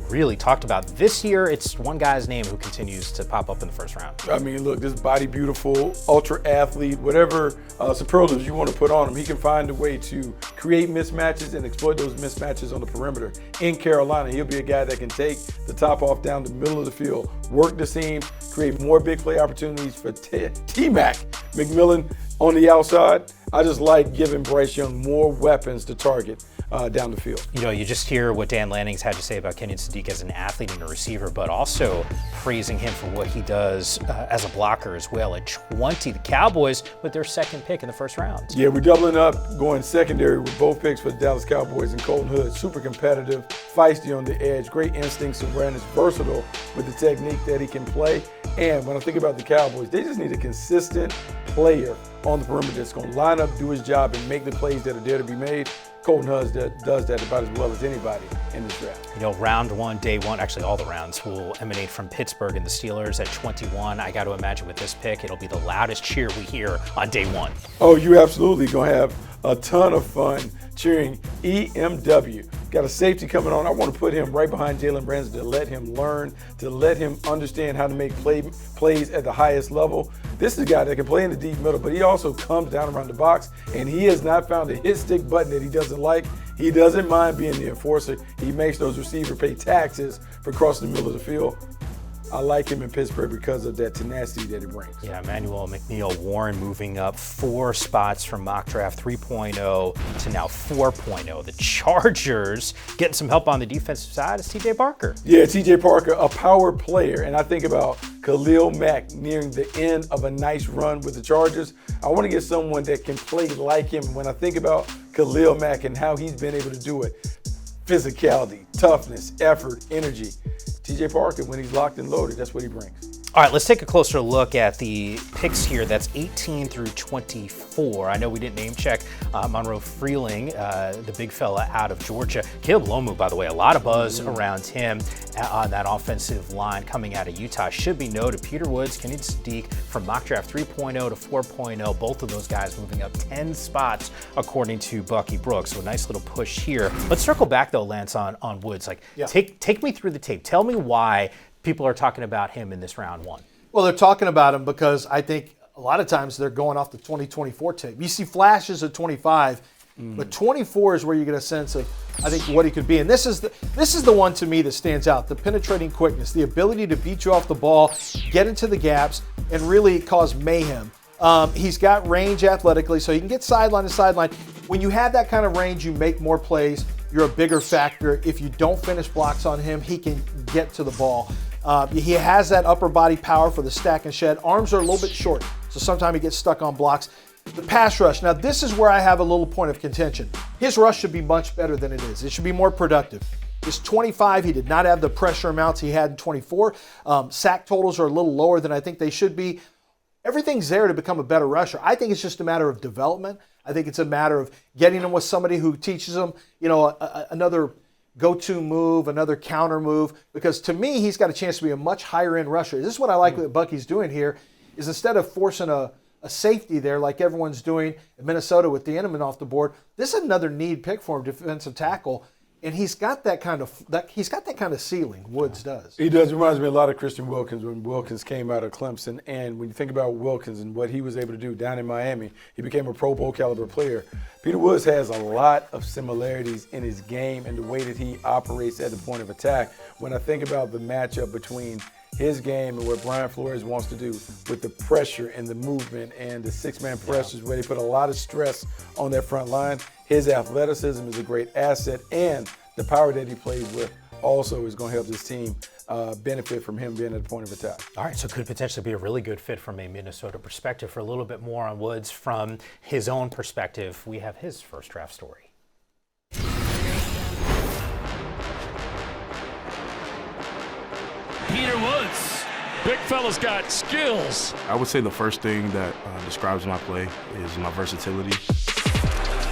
E: really talked about. This year, it's one guy's name who continues to pop up in the first round.
F: I mean, look, this body beautiful, ultra athlete, whatever superlatives you want to put on him, he can find a way to create mismatches and exploit those mismatches on the perimeter. In Carolina, he'll be a guy that can take the top off down the middle of the field, work the seam, create more big play opportunities for T-Mac McMillan on the outside. I just like giving Bryce Young more weapons to target down the field.
E: You know, you just hear what Dan Lanning's had to say about Kenyon Sadiq as an athlete and a receiver, but also praising him for what he does as a blocker as well. At 20, the Cowboys with their second pick in the first round.
F: Yeah, we're doubling up, going secondary with both picks for the Dallas Cowboys and Colton Hood. Super competitive, feisty on the edge, great instincts and awareness, versatile with the technique that he can play. And when I think about the Cowboys, they just need a consistent player on the perimeter that's going to line up, do his job, and make the plays that are there to be made. Colton Hood does that about as well as anybody in this draft.
E: You know, round one, day one, actually all the rounds will emanate from Pittsburgh and the Steelers at 21. I got to imagine with this pick, it'll be the loudest cheer we hear on day one.
F: Oh, you absolutely going to have a ton of fun cheering EMW. Got a safety coming on. I want to put him right behind Jalen Branson to let him learn, to let him understand how to make plays at the highest level. This is a guy that can play in the deep middle, but he also comes down around the box, and he has not found a hit stick button that he doesn't like. He doesn't mind being the enforcer. He makes those receivers pay taxes for crossing the middle of the field. I like him in Pittsburgh because of that tenacity that he brings.
E: Yeah, Emmanuel McNeil Warren moving up 4 spots from mock draft 3.0 to now 4.0. The Chargers getting some help on the defensive side is TJ Parker.
F: Yeah, TJ Parker, a power player. And I think about Khalil Mack nearing the end of a nice run with the Chargers. I want to get someone that can play like him. When I think about Khalil Mack and how he's been able to do it, physicality, toughness, effort, energy. TJ Parker, when he's locked and loaded, that's what he brings.
E: All right, let's take a closer look at the picks here. That's 18 through 24. I know we didn't name check Monroe Freeling, the big fella out of Georgia. Caleb Lomu, by the way, a lot of buzz around him on that offensive line coming out of Utah. Should be noted, Peter Woods, Kenyon Sadiq from mock draft 3.0 to 4.0. Both of those guys moving up 10 spots according to Bucky Brooks. So a nice little push here. Let's circle back though, Lance, on Woods. Take me through the tape. Tell me why people are talking about him in this round one.
G: Well, they're talking about him because I think a lot of times they're going off the 2024 tape. You see flashes of 25, but 24 is where you get a sense of, I think, what he could be. And this is the one to me that stands out, the penetrating quickness, the ability to beat you off the ball, get into the gaps, and really cause mayhem. He's got range athletically, so he can get sideline to sideline. When you have that kind of range, you make more plays. You're a bigger factor. If you don't finish blocks on him, he can get to the ball. He has that upper body power for the stack and shed. Arms are a little bit short, so sometimes he gets stuck on blocks. The pass rush. Now, this is where I have a little point of contention. His rush should be much better than it is. It should be more productive. His 25, he did not have the pressure amounts he had in 24. Sack totals are a little lower than I think they should be. Everything's there to become a better rusher. I think it's just a matter of development. I think it's a matter of getting him with somebody who teaches him, another go-to move, another counter move. Because to me, he's got a chance to be a much higher-end rusher. This is what I like what Bucky's doing here, is instead of forcing a safety there like everyone's doing in Minnesota with the Edelman off the board, this is another need pick for him, defensive tackle. And he's got that kind of ceiling. Woods does.
F: He does. It reminds me a lot of Christian Wilkins when Wilkins came out of Clemson. And when you think about Wilkins and what he was able to do down in Miami, he became a Pro Bowl caliber player. Peter Woods has a lot of similarities in his game and the way that he operates at the point of attack. When I think about the matchup between his game and what Brian Flores wants to do with the pressure and the movement and the six-man pressures where they put a lot of stress on that front line, his athleticism is a great asset, and the power that he plays with also is going to help this team benefit from him being at the point of attack.
E: All right, so could potentially be a really good fit from a Minnesota perspective. For a little bit more on Woods from his own perspective, we have his first draft story.
B: Peter Woods.
A: Big fella's got skills.
H: I would say the first thing that describes my play is my versatility.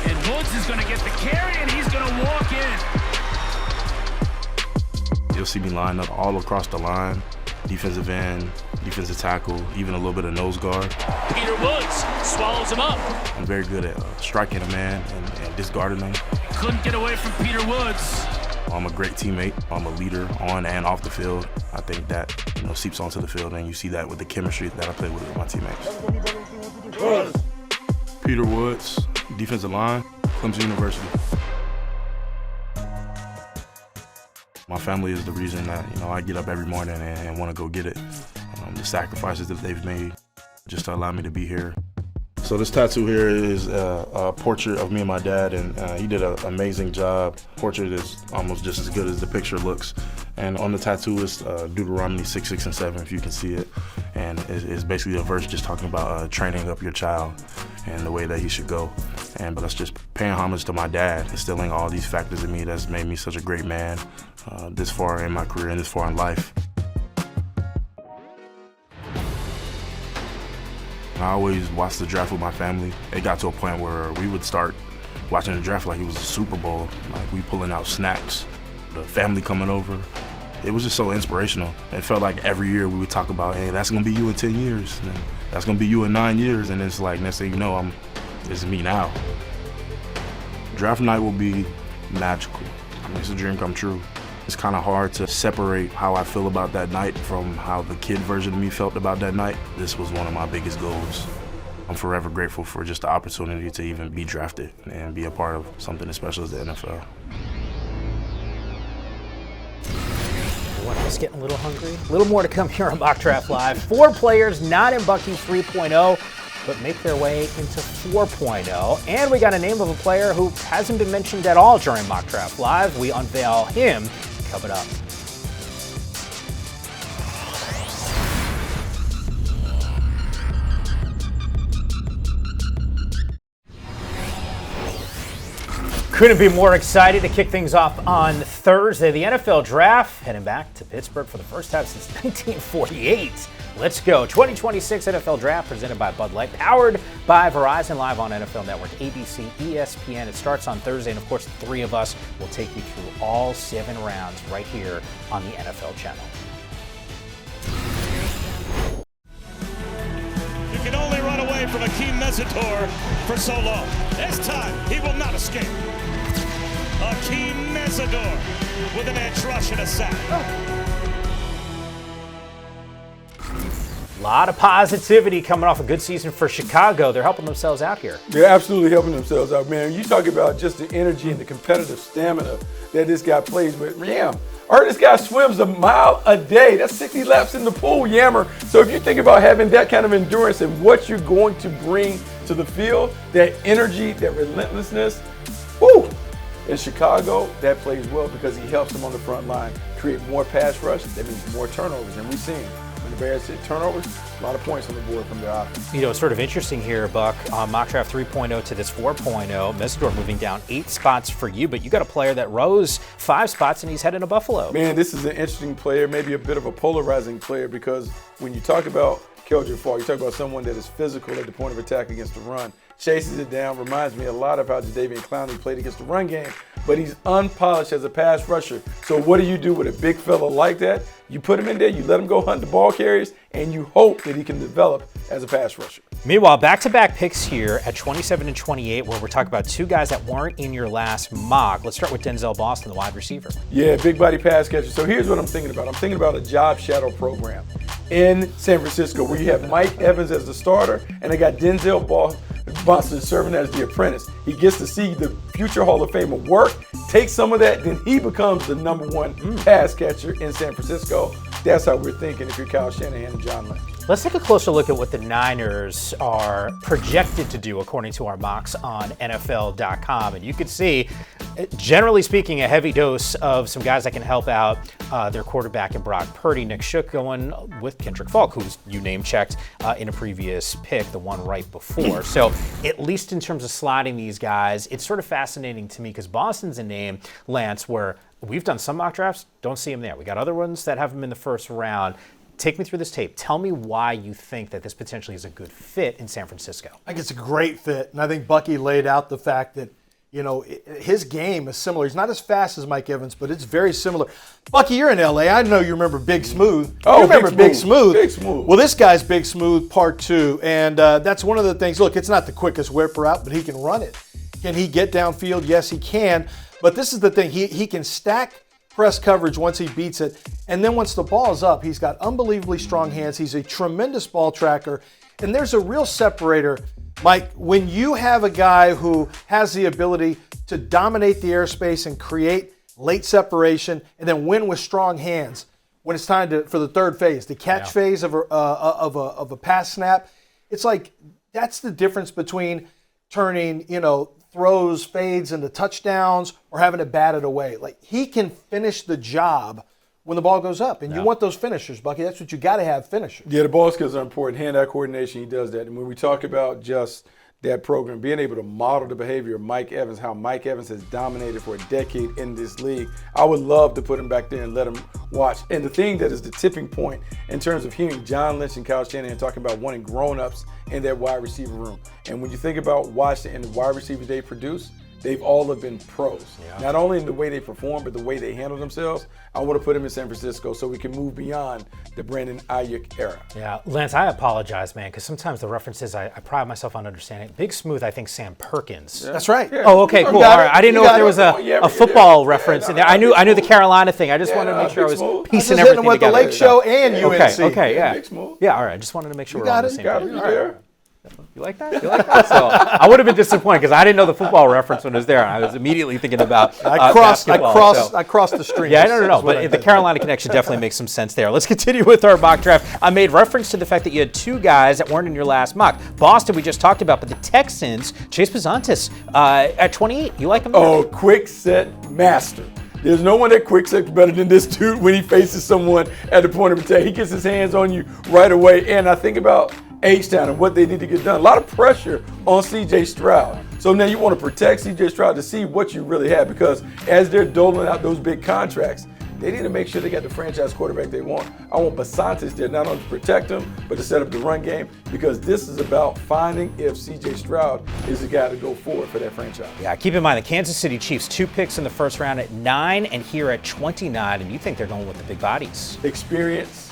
B: And Woods is going to get the carry, and he's going to walk in.
H: You'll see me line up all across the line, defensive end, defensive tackle, even a little bit of nose guard.
B: Peter Woods swallows him up.
H: I'm very good at striking a man and discarding them.
B: Couldn't get away from Peter Woods.
H: I'm a great teammate. I'm a leader on and off the field. I think that seeps onto the field, and you see that with the chemistry that I play with my teammates. Peter Woods, defensive line, Clemson University. My family is the reason that I get up every morning and want to go get it. The sacrifices that they've made just to allow me to be here. So this tattoo here is a portrait of me and my dad, and he did an amazing job. Portrait is almost just as good as the picture looks. And on the tattoo is Deuteronomy 6, 6, and 7, if you can see it. And it's basically a verse just talking about training up your child and the way that he should go. But that's just paying homage to my dad, instilling all these factors in me that's made me such a great man this far in my career and this far in life. I always watched the draft with my family. It got to a point where we would start watching the draft like it was a Super Bowl. Like we pulling out snacks, the family coming over. It was just so inspirational. It felt like every year we would talk about, hey, that's gonna be you in 10 years. And that's gonna be you in 9 years. And it's like, next thing you know, this is me now. Draft night will be magical. It's a dream come true. It's kind of hard to separate how I feel about that night from how the kid version of me felt about that night. This was one of my biggest goals. I'm forever grateful for just the opportunity to even be drafted and be a part of something as special as the NFL.
E: What, I was getting a little hungry? A little more to come here on Mock Draft Live. 4 players not in Bucky 3.0, but make their way into 4.0. And we got a name of a player who hasn't been mentioned at all during Mock Draft Live. We unveil him coming up. Couldn't be more excited to kick things off on Thursday. The NFL Draft heading back to Pittsburgh for the first time since 1948. Let's go. 2026 NFL Draft presented by Bud Light, powered by Verizon, live on NFL Network, ABC, ESPN. It starts on Thursday, and of course, the 3 of us will take you through all 7 rounds right here on the NFL channel.
A: You can only run away from Akeem Mesidor for so long. This time, he will not escape. Akeem Mesidor with an edge rush and a sack.
E: A lot of positivity coming off a good season for Chicago. They're helping themselves out here.
F: They're absolutely helping themselves out, man. You talk about just the energy and the competitive stamina that this guy plays with. Yeah, I heard this guy swims a mile a day. That's 60 laps in the pool, Yammer. So if you think about having that kind of endurance and what you're going to bring to the field, that energy, that relentlessness, whoo! In Chicago, that plays well because he helps them on the front line create more pass rush. That means more turnovers, and we've seen when the Bears hit turnovers, a lot of points on the board from their offense.
E: You know, it's sort of interesting here, Buck, mock draft 3.0 to this 4.0. Mesidor moving down 8 spots for you, but you got a player that rose 5 spots and he's heading to Buffalo.
F: Man, this is an interesting player, maybe a bit of a polarizing player, because when you talk about Keldrick Fall, you talk about someone that is physical at the point of attack against the run, chases it down, reminds me a lot of how Jadeveon Clowney played against the run game, but he's unpolished as a pass rusher. So what do you do with a big fella like that? You put him in there, you let him go hunt the ball carries, and you hope that he can develop as a pass rusher.
E: Meanwhile, back-to-back picks here at 27 and 28, where we're talking about 2 guys that weren't in your last mock. Let's start with Denzel Boston, the wide receiver.
F: Yeah, big body pass catcher. So here's what I'm thinking about. I'm thinking about a job shadow program in San Francisco where you have Mike Evans as the starter, and they got Denzel Boston serving as the apprentice. He gets to see the future Hall of Famer work, take some of that, then he becomes the #1 pass catcher in San Francisco. That's how we're thinking if you're Kyle Shanahan and John Lynch.
E: Let's take a closer look at what the Niners are projected to do according to our mocks on NFL.com. And you can see, generally speaking, a heavy dose of some guys that can help out their quarterback in Brock Purdy. Nick Shook going with Kendrick Falk, who's you name-checked in a previous pick, the one right before. So at least in terms of sliding these guys, it's sort of fascinating to me because Boston's a name, Lance, where we've done some mock drafts, don't see him there. We got other ones that have him in the first round. Take me through this tape. Tell me why you think that this potentially is a good fit in San Francisco.
G: I think it's a great fit, and I think Bucky laid out the fact that, you know, his game is similar. He's not as fast as Mike Evans, but it's very similar. Bucky, you're in L.A. I know you remember Big Smooth.
F: Oh,
G: you remember Big Smooth.
F: Big Smooth.
G: Well, this guy's Big Smooth Part 2, and that's one of the things. Look, it's not the quickest whip route, but he can run it. Can he get downfield? Yes, he can. But this is the thing. He can stack press coverage once he beats it. And then once the ball's up, he's got unbelievably strong hands. He's a tremendous ball tracker. And there's a real separator, Mike, when you have a guy who has the ability to dominate the airspace and create late separation and then win with strong hands when it's time for the third phase, the catch phase of a pass snap. It's like that's the difference between turning, throws, fades into touchdowns or having it batted away. Like, he can finish the job when the ball goes up. And you want those finishers, Bucky. That's what you got to have, finishers.
F: Yeah, the ball skills are important. Hand-eye coordination, he does that. And when we talk about just that program, being able to model the behavior of Mike Evans, how Mike Evans has dominated for a decade in this league, I would love to put him back there and let him watch. And the thing that is the tipping point in terms of hearing John Lynch and Kyle Shanahan talking about wanting grown-ups in that wide receiver room. And when you think about Washington and the wide receivers they produce, they've all have been pros. Yeah. Not only in the way they perform, but the way they handle themselves. I want to put him in San Francisco so we can move beyond the Brandon Ayuk era.
E: Yeah, Lance, I apologize, man, because sometimes the references I pride myself on understanding. Big Smooth, I think Sam Perkins.
G: Yeah. That's right.
F: Yeah.
E: Oh, okay, cool. All right. I didn't know if there was a football reference in there. I knew the Carolina thing. I just wanted to make sure I was piecing everything
G: with
E: together.
G: The Lake Show and UNC.
E: Okay, yeah.
F: Big Smooth.
E: Yeah, all right. I just wanted to make sure we're on the same page.
F: There.
E: You like that? You like that? So I would have been disappointed because I didn't know the football reference when it was there. And I was immediately thinking about basketball.
G: I crossed the stream.
E: Yeah, no. But the Carolina connection definitely makes some sense there. Let's continue with our mock draft. I made reference to the fact that you had 2 guys that weren't in your last mock. Boston, we just talked about, but the Texans, Chase Pizantis at 28. You like him?
F: Oh, quick set master. There's no one that quick sets better than this dude when he faces someone at the point of attack. He gets his hands on you right away. And I think about H-Town and what they need to get done. A lot of pressure on C.J. Stroud. So now you want to protect C.J. Stroud to see what you really have, because as they're doling out those big contracts, they need to make sure they got the franchise quarterback they want. I want Pizantis there not only to protect him, but to set up the run game, because this is about finding if C.J. Stroud is the guy to go forward for that franchise.
E: Yeah, keep in mind the Kansas City Chiefs, 2 picks in the first round at 9 and here at 29, and you think they're going with the big bodies.
F: Experience,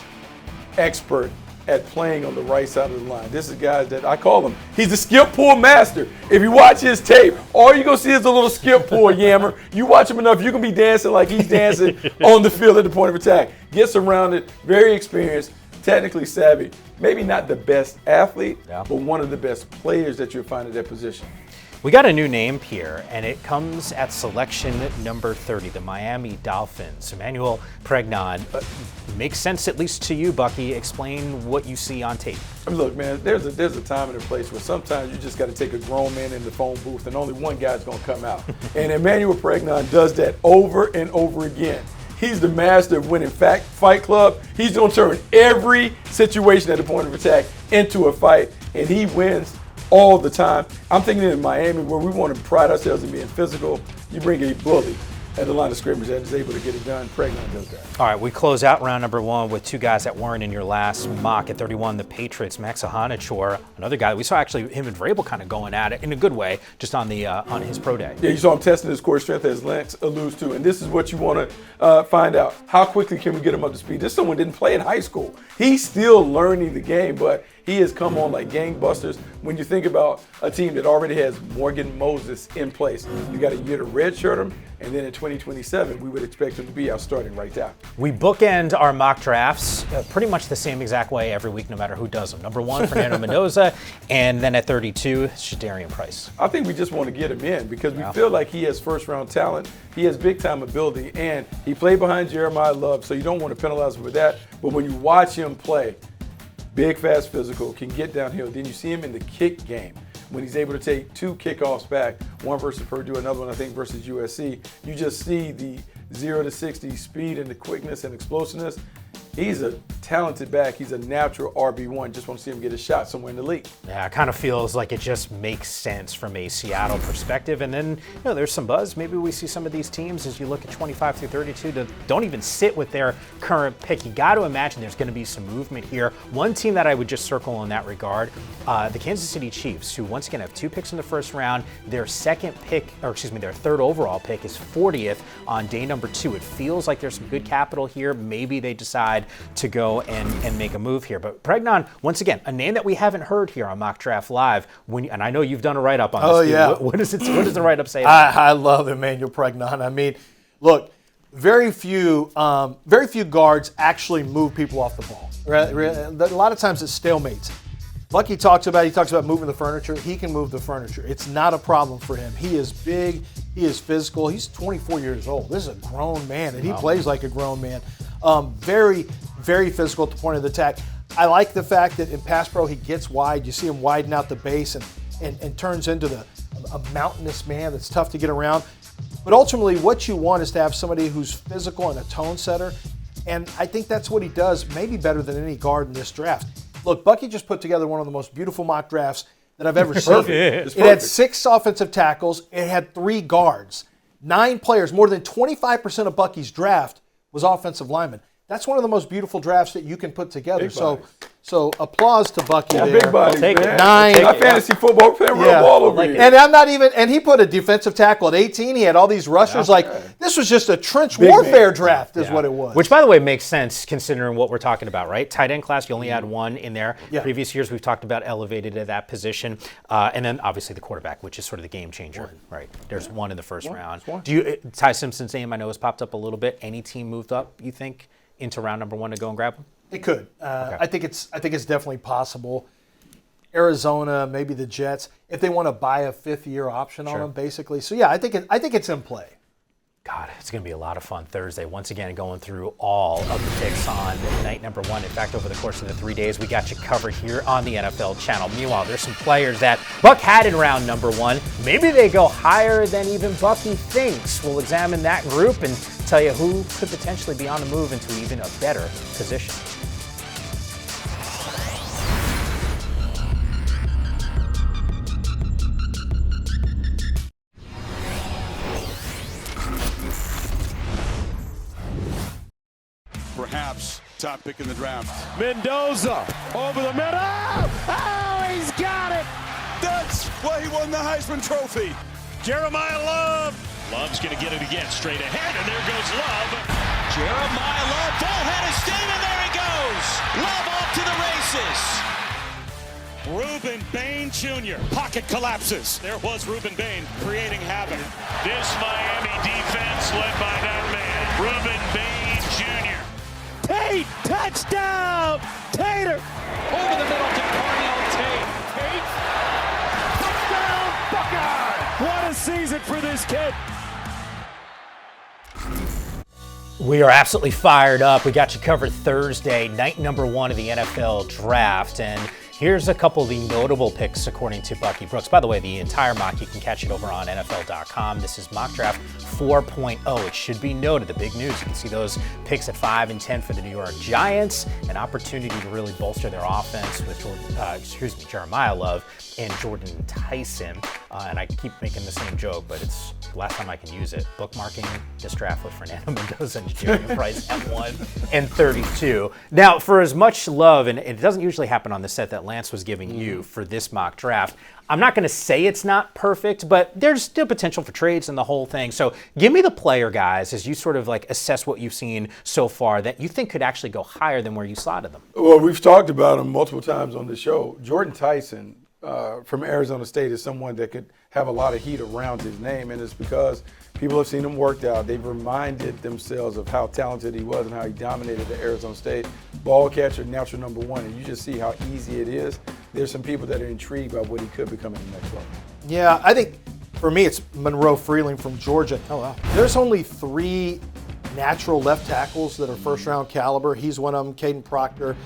F: expert at playing on the right side of the line. This is guys that I call him. He's the skip pull master. If you watch his tape, all you're going to see is a little skip pull yammer. You watch him enough, you're going to be dancing like he's dancing on the field at the point of attack. Gets around it, very experienced, technically savvy. Maybe not the best athlete, but one of the best players that you'll find at that position.
E: We got a new name here, and it comes at selection number 30, the Miami Dolphins. Emmanuel Pregnon. Makes sense, at least to you, Bucky. Explain what you see on tape.
F: Look, man, there's a time and a place where sometimes you just got to take a grown man in the phone booth and only one guy's going to come out. And Emmanuel Pregnon does that over and over again. He's the master of winning Fight Club. He's going to turn every situation at the point of attack into a fight, and he wins all the time. I'm thinking in Miami, where we want to pride ourselves in being physical, you bring a bully at the line of scrimmage that is able to get it done. Pregnon does that.
E: All right, we close out round number one with two guys that weren't in your last mock. At 31, the Patriots, Max Ahanachor, another guy. We saw actually him and Vrabel kind of going at it in a good way, just on the on his pro day.
F: Yeah, you saw him testing his core strength, as Lance alludes to, and this is what you want to find out. How quickly can we get him up to speed? This someone didn't play in high school. He's still learning the game, but he has come on like gangbusters. When you think about a team that already has Morgan Moses in place, you got a year to redshirt him, and then in 2027, we would expect him to be our starting right now.
E: We bookend our mock drafts pretty much the same exact way every week, no matter who does them. Number 1, Fernando Mendoza, and then at 32, Shadarian Price.
F: I think we just want to get him in because we feel like he has first-round talent, he has big-time ability, and he played behind Jeremiah Love, so you don't want to penalize him for that. But when you watch him play, big, fast, physical, can get downhill. Then you see him in the kick game when he's able to take 2 kickoffs back, one versus Purdue, another one I think versus USC. You just see the 0 to 60 speed and the quickness and explosiveness. He's a talented back. He's a natural RB1. Just want to see him get a shot somewhere in the league.
E: Yeah, it kind of feels like it just makes sense from a Seattle perspective. And then, there's some buzz. Maybe we see some of these teams as you look at 25 through 32 that don't even sit with their current pick. You got to imagine there's going to be some movement here. One team that I would just circle in that regard, the Kansas City Chiefs, who once again have 2 picks in the first round. Their their third overall pick is 40th on day number 2. It feels like there's some good capital here. Maybe they decide to go and make a move here. But Pregnon, once again, a name that we haven't heard here on Mock Draft Live. And I know you've done a write-up on this.
G: Oh, yeah.
E: What does the write-up say?
G: I love Emmanuel Pregnon. I mean, look, very few guards actually move people off the ball. A lot of times it's stalemates. Bucky talks about moving the furniture. He can move the furniture. It's not a problem for him. He is big. He is physical. He's 24 years old. This is a grown man, and he plays like a grown man. Very, very physical at the point of the attack. I like the fact that in pass pro he gets wide. You see him widen out the base and turns into a mountainous man that's tough to get around. But ultimately, what you want is to have somebody who's physical and a tone setter. And I think that's what he does, maybe better than any guard in this draft. Look, Bucky just put together one of the most beautiful mock drafts that I've ever seen. It had 6 offensive tackles. It had 3 guards, 9 players. More than 25% of Bucky's draft was offensive linemen. That's one of the most beautiful drafts that you can put together. So applause to Bucky there.
F: Big bodies, man.
G: 9.
F: Not fantasy football, playing real ball over here.
G: And I'm not even, and he put a defensive tackle at 18. He had all these rushers. This was just a trench warfare draft is what it was.
E: Which, by the way, makes sense considering what we're talking about, right? Tight end class, you only had 1 in there.
G: Yeah.
E: Previous years, we've talked about elevated at that position. And then, obviously, the quarterback, which is sort of the game changer, right? There's 1 in the first round. Ty Simpson's name, I know, has popped up a little bit. Any team moved up, you think, into round number 1 to go and grab him?
G: It could. Okay. I think it's definitely possible. Arizona, maybe the Jets, if they want to buy a 5th-year option on him, basically. So yeah, I think it's in play.
E: God, it's going to be a lot of fun Thursday. Once again, going through all of the picks on night number 1. In fact, over the course of the 3 days, we got you covered here on the NFL channel. Meanwhile, there's some players that Buck had in round number 1. Maybe they go higher than even Bucky thinks. We'll examine that group and tell you who could potentially be on the move into even a better position.
I: Perhaps top pick in the draft.
A: Mendoza over the middle. Oh, he's got it.
I: That's why he won the Heisman Trophy.
A: Jeremiah Love. Love's going to get it again, straight ahead, and there goes Love.
B: Jeremiah Love, full head of steam, and there he goes. Love off to the races.
A: Ruben Bain Jr. Pocket collapses. There was Ruben Bain creating havoc. This Miami defense led by that man, Ruben Bain Jr. Tate, touchdown! Tater!
B: Over the middle to Carnell Tate.
A: Tate, touchdown, Buckeye! What a season for this kid!
E: We are absolutely fired up. We got you covered Thursday, night number 1 of the NFL draft. And Here's a couple of the notable picks according to Bucky Brooks. By the way, the entire mock, you can catch it over on NFL.com. This is Mock Draft 4.0. It should be noted, the big news, you can see those picks at 5 and 10 for the New York Giants, an opportunity to really bolster their offense with Jeremiah Love and Jordan Tyson. And I keep making the same joke, but it's the last time I can use it. Bookmarking this draft with Fernando Mendoza and Jeremy Price at 1 and 32. Now, for as much love, and it doesn't usually happen on the set that Lance was giving you for this mock draft, I'm not going to say it's not perfect, but there's still potential for trades in the whole thing. So give me the player, guys, as you sort of like assess what you've seen so far that you think could actually go higher than where you slotted them.
F: Well, we've talked about him multiple times on the show. Jordan Tyson from Arizona State is someone that could have a lot of heat around his name, and it's because people have seen him worked out. They've reminded themselves of how talented he was and how he dominated at Arizona State. Ball catcher, natural number 1, and you just see how easy it is. There's some people that are intrigued by what he could become in the next level.
G: Yeah, I think for me it's Monroe Freeling from Georgia.
E: Oh, wow.
G: There's only 3 natural left tackles that are first-round caliber. He's one of them, Caden Proctor,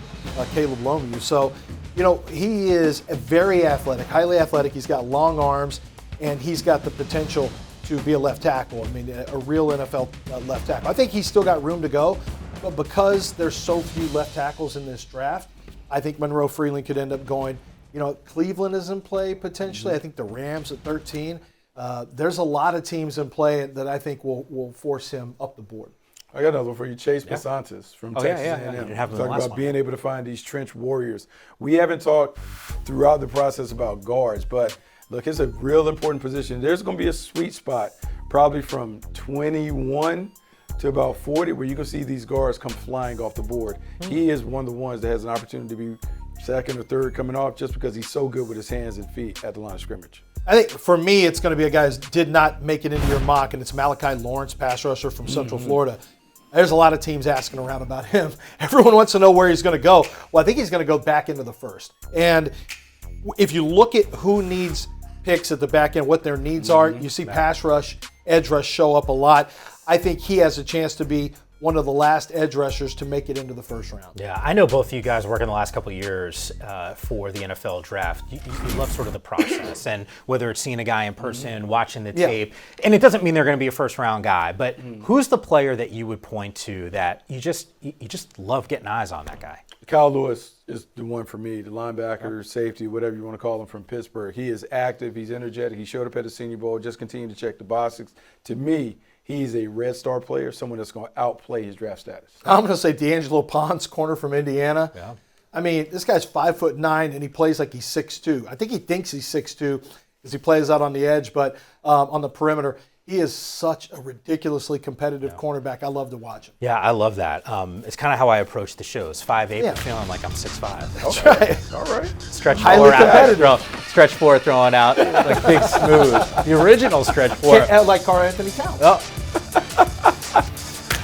G: Caleb Lomu. So, you know, he is very athletic, highly athletic. He's got long arms, and he's got the potential to be a left tackle. I mean, a real NFL left tackle. I think he's still got room to go, but because there's so few left tackles in this draft, I think Monroe Freeling could end up going. You know, Cleveland is in play potentially. I think the Rams at 13. There's a lot of teams in play that I think will force him up the board.
F: I got another one for you, Chase Pasantis from Texas A&M.
E: You didn't have him in the
F: Talking
E: last
F: about
E: one.
F: being able to find these trench warriors. We haven't talked throughout the process about guards, but look, it's a real important position. There's going to be a sweet spot, probably from 21 to about 40, where you can see these guards come flying off the board. He is one of the ones that has an opportunity to be second or third coming off just because he's so good with his hands and feet at the line of scrimmage.
G: I think for me, it's going to be a guy who did not make it into your mock, and it's Malachi Lawrence, pass rusher from Central Florida. There's a lot of teams asking around about him. Everyone wants to know where he's going to go. Well, I think he's going to go back into the first. And if you look at who needs picks at the back end, what their needs are, you see pass rush, edge rush show up a lot. I think he has a chance to be one of the last edge rushers to make it into the first round.
E: Yeah, I know both of you guys working the last couple of years for the NFL draft. You love sort of the process, and whether it's seeing a guy in person, watching the tape, and it doesn't mean they're going to be a first-round guy, but who's the player that you would point to that you just love getting eyes on that guy?
F: Kyle Lewis is the one for me, the linebacker, safety, whatever you want to call him from Pittsburgh. He is active. He's energetic. He showed up at the Senior Bowl, just continued to check the boxes. To me, he's a red star player, someone that's going to outplay his draft status.
G: I'm going to say D'Angelo Ponce, corner from Indiana. Yeah. I mean, this guy's 5'9", and he plays like he's 6'2". I think he thinks he's 6'2", because he plays out on the edge, but on the perimeter. He is such a ridiculously competitive cornerback. I love to watch him.
E: Yeah, I love that. It's kind of how I approach the shows. 5'8", but feeling like I'm 6'5".
G: That's right.
F: All right.
E: Stretch
G: Highly
E: four out. Stretch four throwing out like big smooth. The original stretch four.
G: Like Carl Anthony Towns.
E: Oh.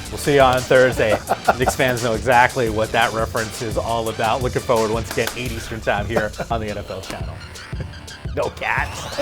E: We'll see you on Thursday. Knicks fans know exactly what that reference is all about. Looking forward once again, 8 Eastern time here on the NFL channel. No cats.